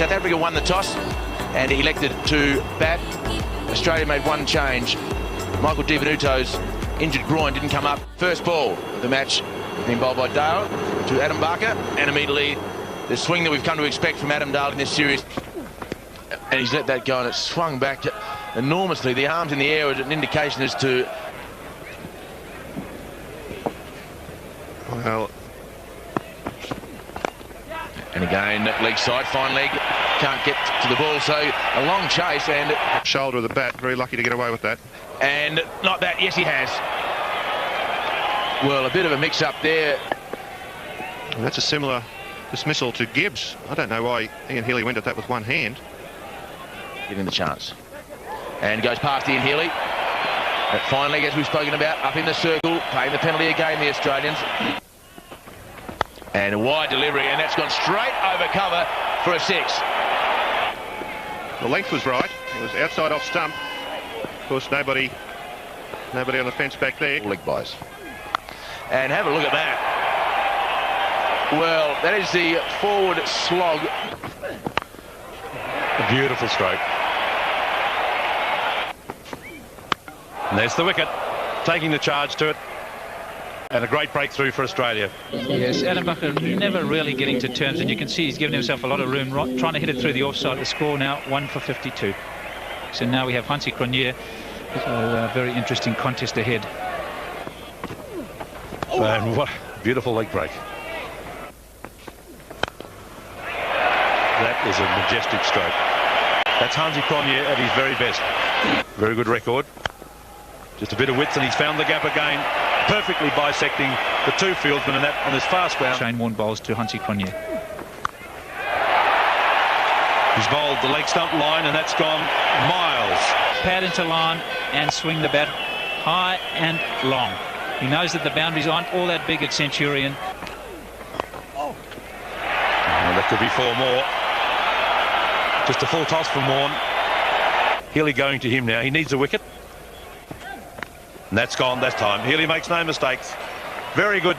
South Africa won the toss and elected to bat. Australia made one change. Michael Divenuto's injured groin didn't come up. First ball of the match being bowled by Dale to Adam Barker, and immediately the swing that we've come to expect from Adam Dale in this series. And he's let that go, and it swung back enormously. The arms in the air are an indication as to... Well... And again, leg side, fine leg, can't get to the ball, so a long chase and... Shoulder of the bat, very lucky to get away with that. And not that, yes he has. Well, a bit of a mix-up there. And that's a similar dismissal to Gibbs. I don't know why Ian Healy went at that with one hand. Giving the chance. And goes past Ian Healy. That fine leg, as we've spoken about, up in the circle, paying the penalty again, the Australians. And a wide delivery, and that's gone straight over cover for a 6. The length was right. It was outside off stump. Of course, nobody on the fence back there. Leg buys. And have a look at that. Well, that is the forward slog. A beautiful stroke. And there's the wicket, taking the charge to it. And a great breakthrough for Australia. Yes, Adam Barker never really getting to terms, and you can see he's given himself a lot of room, trying to hit it through the offside. The score now 1 for 52. So now we have Hansie Cronje. So a very interesting contest ahead. And what a beautiful leg break. That is a majestic stroke. That's Hansie Cronje at his very best. Very good record. Just a bit of width, and he's found the gap again, perfectly bisecting the two fieldsmen, and that on his fast ground. Shane Warne bowls to Hansie Cronje. He's bowled the leg stump line, and that's gone miles. Pad into line and swing the bat high and long. He knows that the boundaries aren't all that big at Centurion. Oh, that could be 4 more. Just a full toss from Warne. Healy going to him now. He needs a wicket. And that's gone this time. Healy makes no mistakes. Very good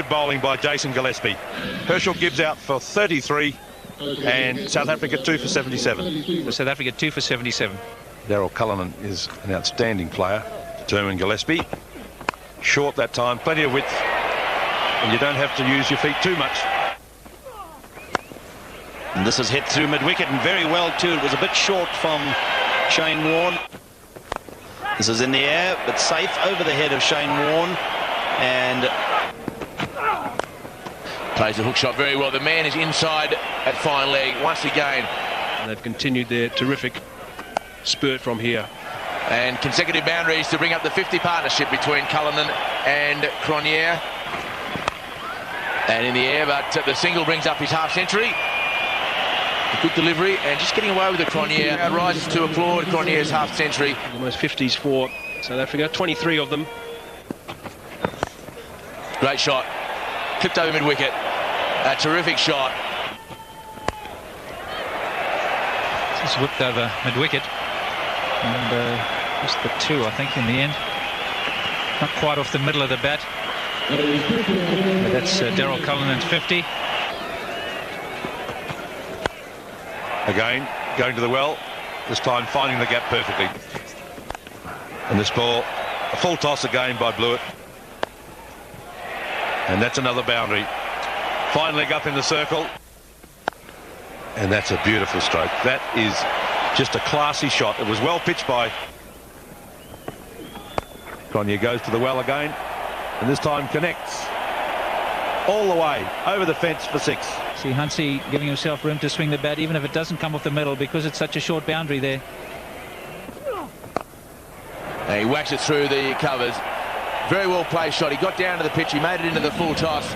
bowling by Jason Gillespie. Herschel Gibbs out for 33, and South Africa 2 for 77. South Africa 2 for 77. Daryl Cullinan is an outstanding player. Determined Gillespie. Short that time, plenty of width, and you don't have to use your feet too much. And this is hit through mid-wicket, and very well too. It was a bit short from Shane Warne. This is in the air, but safe over the head of Shane Warne, and plays the hook shot very well. The man is inside at fine leg once again. And they've continued their terrific spurt from here. And consecutive boundaries to bring up the 50 partnership between Cullinan and Cronje. And in the air, but the single brings up his half-century. Good delivery, and just getting away with the Cronje. Crowd rises to applaud Cronje's half-century. Almost 50s for South Africa, 23 of them. Great shot. Clipped over mid-wicket. A terrific shot. It's whipped over mid-wicket. And just the 2, I think, in the end. Not quite off the middle of the bat. But that's Daryl Cullinan's 50. Again, going to the well, this time finding the gap perfectly. And this ball, a full toss again by Blewett. And that's another boundary. Fine leg up in the circle. And that's a beautiful stroke. That is just a classy shot. It was well pitched by Cronje. Goes to the well again, and this time connects all the way over the fence for 6. See Hansie giving himself room to swing the bat, even if it doesn't come off the middle, because it's such a short boundary there. And he whacks it through the covers. Very well placed shot. He got down to the pitch. He made it into the full toss.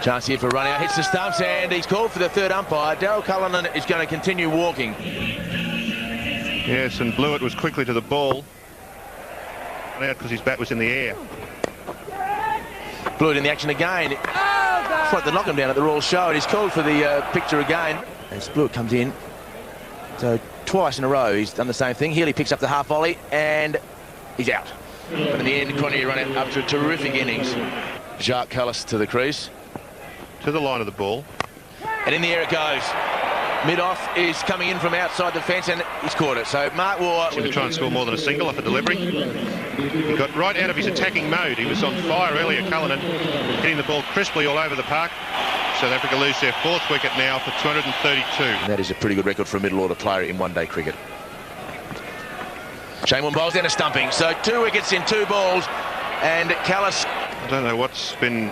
Chance here for a run out. Hits the stumps, and he's called for the third umpire. Daryl Cullinan is going to continue walking. Yes, and Blewett was quickly to the ball. Out because his bat was in the air. Blewett in the action again. Tried to knock him down at the Royal Show, and he's called for the picture again. As Blewett comes in. So twice in a row he's done the same thing. Healy picks up the half volley, and he's out. But in the end, Cronje run out after a terrific innings. Jacques Callis to the crease. To the line of the ball. And And in the air it goes. Mid-off is coming in from outside the fence and he's caught it. So Mark Waugh... To try and score more than a single off a delivery. He got right out of his attacking mode. He was on fire earlier, Cullinan, hitting the ball crisply all over the park. South Africa lose their 4th wicket now for 232. That is a pretty good record for a middle-order player in one-day cricket. Shane Warne bowls down a stumping. So 2 wickets in 2 balls. And Callis... I don't know what's been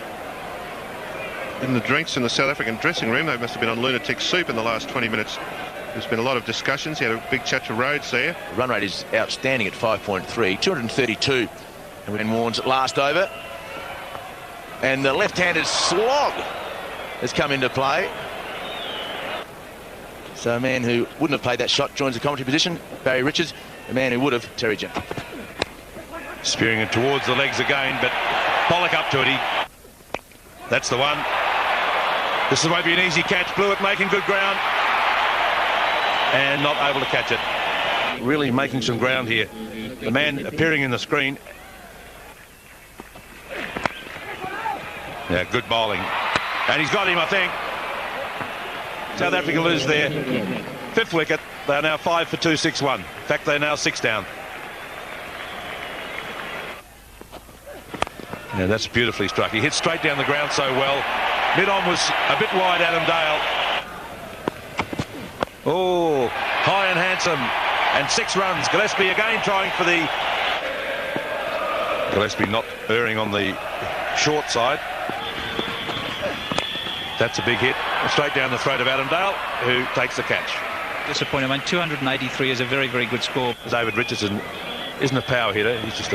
in the drinks in the South African dressing room. They must have been on lunatic soup in the last 20 minutes. There's been a lot of discussions. He had a big chat to Rhodes there. The run rate is outstanding at 5.3, 232. And Warne's last over. And the left-handed slog has come into play. So a man who wouldn't have played that shot joins the commentary position. Barry Richards. A man who would have, Terry Jim. Spearing it towards the legs again, but Pollock up to it. That's the one. This won't be an easy catch. Blewett making good ground and not able to catch it. Really making some ground here. The man appearing in the screen. Yeah, good bowling. And he's got him, I think. South Africa lose their 5th wicket. They are now 5 for 261. In fact, they're now 6 down. Yeah, that's beautifully struck. He hit straight down the ground so well. Mid-on was a bit wide, Adam Dale. Oh, high and handsome. And 6 runs. Gillespie again trying for the... Gillespie not erring on the short side. That's a big hit. Straight down the throat of Adam Dale, who takes the catch. Disappointing. I mean, 283 is a very, very good score. David Richardson isn't a power hitter. He's just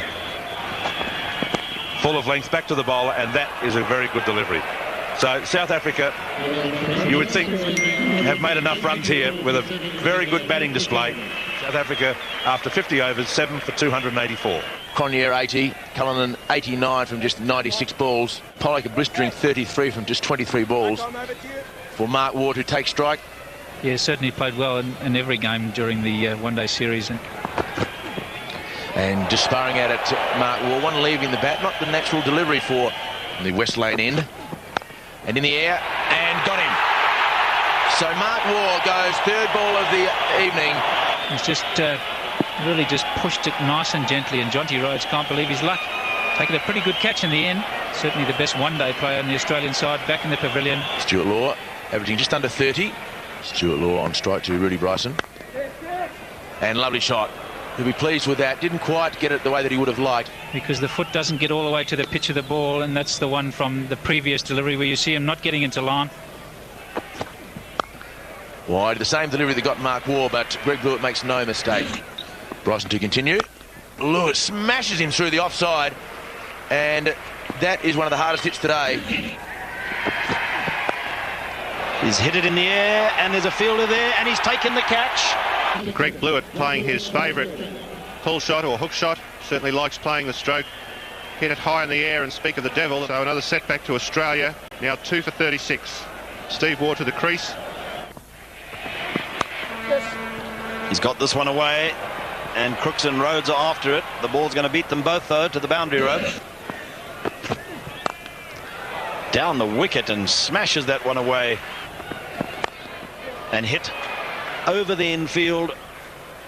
full of length back to the bowler, and that is a very good delivery. So South Africa, you would think, have made enough runs here with a very good batting display. South Africa, after 50 overs, 7 for 284. Cronje 80, Cullinan 89 from just 96 balls. Pollock a blistering 33 from just 23 balls. For Mark Waugh to take strike. Yeah, certainly played well in every game during the one-day series. And just sparring at it, Mark Waugh, one leaving the bat, not the natural delivery for the West Lane end. And in the air, and got him. So Mark Waugh goes 3rd ball of the evening. He's just really just pushed it nice and gently, and Jonty Rhodes can't believe his luck. Taking a pretty good catch in the end. Certainly the best one-day player on the Australian side back in the pavilion. Stuart Law averaging just under 30. Stuart Law on strike to Rudy Bryson. And lovely shot. He'll be pleased with that. Didn't quite get it the way that he would have liked. Because the foot doesn't get all the way to the pitch of the ball, and that's the one from the previous delivery where you see him not getting into line. Wide, the same delivery that got Mark Waugh, but Greg Blewett makes no mistake. Bryson to continue. Lewis smashes him through the offside, and that is one of the hardest hits today. He's hit it in the air, and there's a fielder there, and he's taken the catch. Greg Blewett playing his favourite pull shot or hook shot. Certainly likes playing the stroke. Hit it high in the air and speak of the devil. So another setback to Australia. Now 2 for 36. Steve Waugh to the crease. He's got this one away, and Crooks and Rhodes are after it. The ball's going to beat them both, though, to the boundary rope. Down the wicket and smashes that one away. And hit over the infield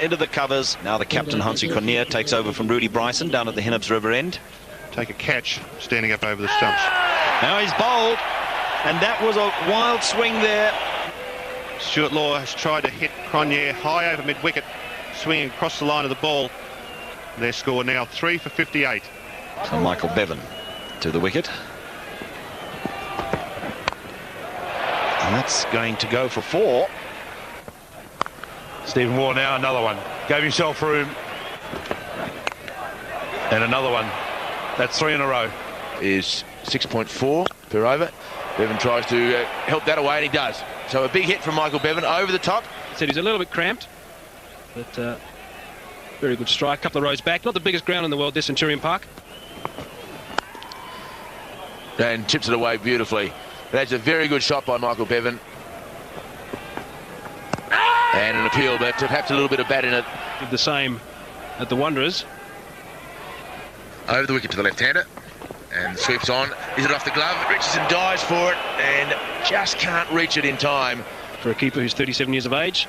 into the covers. Now the captain, Hansi Cronje, takes over from Rudy Bryson down at the Hinnebs River end. Take a catch, standing up over the stumps. Now he's bowled, and that was a wild swing there. Stuart Law has tried to hit Cronje high over mid-wicket, swinging across the line of the ball. Their score now 3 for 58. So Michael Bevan to the wicket. And that's going to go for 4. Stephen Waugh now, another one. Gave himself room. And another one. That's 3 in a row. Is 6.4 per over. Bevan tries to help that away, and he does. So a big hit from Michael Bevan over the top. Said he's a little bit cramped, but very good strike. Couple of rows back. Not the biggest ground in the world, this Centurion Park. And chips it away beautifully. That's a very good shot by Michael Bevan. And an appeal, but perhaps a little bit of bat in it. Did the same at the Wanderers. Over the wicket to the left-hander. And the sweep's on. Is it off the glove? Richardson dives for it and just can't reach it in time. For a keeper who's 37 years of age,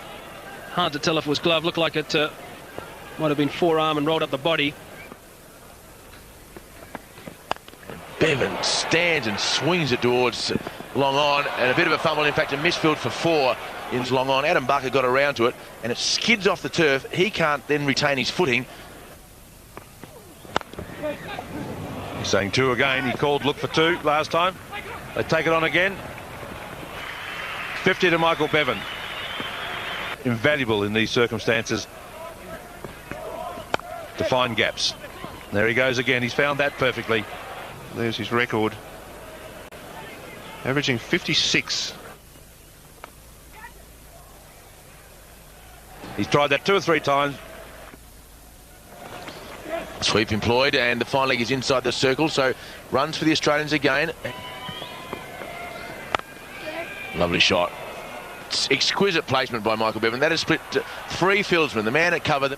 hard to tell if it was glove. Looked like it might have been forearm and rolled up the body. Bevan stands and swings it towards long on, and a bit of a fumble, in fact a misfield for 4 in long on. Adam Barker got around to it and it skids off the turf. He can't then retain his footing. He's saying 2 again. He called look for 2 last time. They take it on again. 50 to Michael Bevan. Invaluable in these circumstances to find gaps. There he goes again. He's found that perfectly. There's his record. Averaging 56. He's tried that 2 or 3 times. Sweep employed, and the fine leg is inside the circle, so runs for the Australians again. Lovely shot. It's exquisite placement by Michael Bevan. That has split 3 fieldsmen. The man at cover.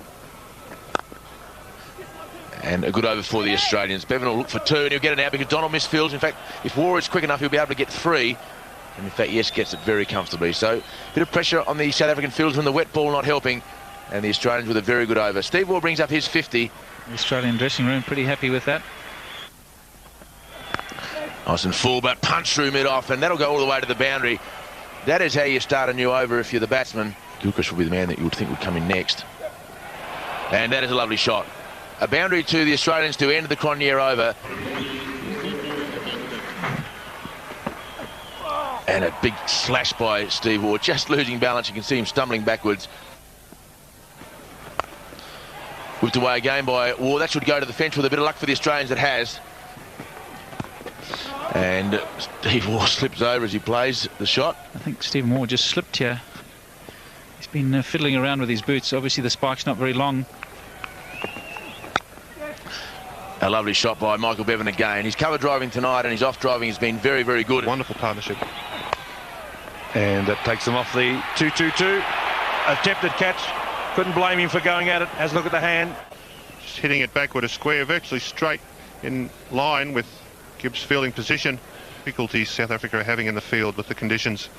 And a good over for the Australians. Bevan will look for 2 and he'll get it out because Donald misfields. In fact, if War is quick enough, he'll be able to get 3. And in fact, yes, gets it very comfortably. So a bit of pressure on the South African fieldsmen. The wet ball not helping. And the Australians with a very good over. Steve War brings up his 50. The Australian dressing room pretty happy with that. Nice and full, but punch through mid-off, and that'll go all the way to the boundary. That is how you start a new over if you're the batsman. Gilchrist will be the man that you would think would come in next. And that is a lovely shot. A boundary to the Australians to end the Cronje over. And a big slash by Steve Ward, just losing balance. You can see him stumbling backwards. Whipped away again by Ward. That should go to the fence with a bit of luck for the Australians. It has. And Steve Ward slips over as he plays the shot. I think Stephen Moore just slipped here. He's been fiddling around with his boots. Obviously the spike's not very long. A lovely shot by Michael Bevan again. He's cover driving tonight and his off driving has been very, very good. Wonderful partnership. And that takes them off the 2-2-2. Attempted catch. Couldn't blame him for going at it. Has a look at the hand. Just hitting it backward a square, virtually straight in line with Gibbs' fielding position. Difficulties South Africa are having in the field with the conditions.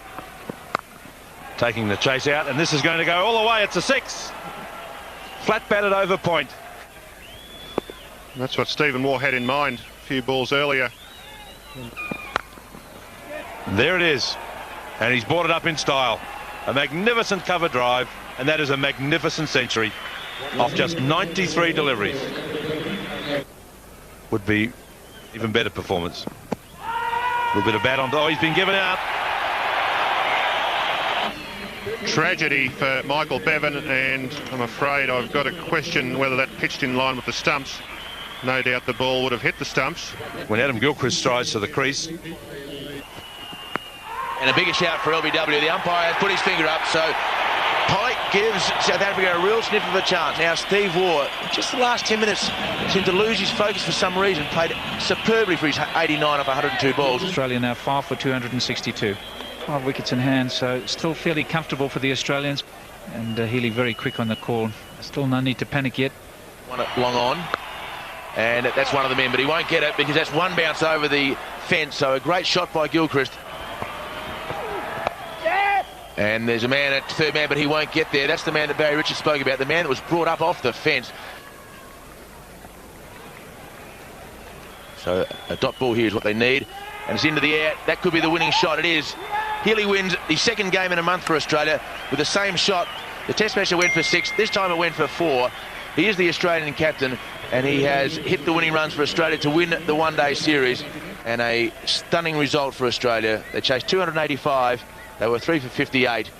Taking the chase out, and this is going to go all the way. It's a 6. Flat batted over point. And that's what Stephen Moore had in mind a few balls earlier. There it is. And he's brought it up in style. A magnificent cover drive, and that is a magnificent century off just 93 deliveries. Would be even better performance. A little bit of bat on. Oh, he's been given out. Tragedy for Michael Bevan, and I'm afraid I've got to question whether that pitched in line with the stumps. No doubt the ball would have hit the stumps. When Adam Gilchrist strides to the crease. And a bigger shout for LBW. The umpire has put his finger up, so Pollock gives South Africa a real sniff of a chance. Now Steve Waugh, just the last 10 minutes, seemed to lose his focus for some reason. Played superbly for his 89 off 102 balls. Australia now 5 for 262. 5 wickets in hand, so still fairly comfortable for the Australians. And Healy very quick on the call. Still no need to panic yet. One long on. And that's one of the men, but he won't get it because that's one bounce over the fence. So a great shot by Gilchrist. And there's a man at third man, but he won't get there. That's the man that Barry Richards spoke about, the man that was brought up off the fence. So a dot ball here is what they need. And it's into the air. That could be the winning shot. It is. Healy wins the second game in a month for Australia with the same shot. The test match went for 6. This time it went for 4. He is the Australian captain, and he has hit the winning runs for Australia to win the one-day series. And a stunning result for Australia. They chased 285. They were 3 for 58.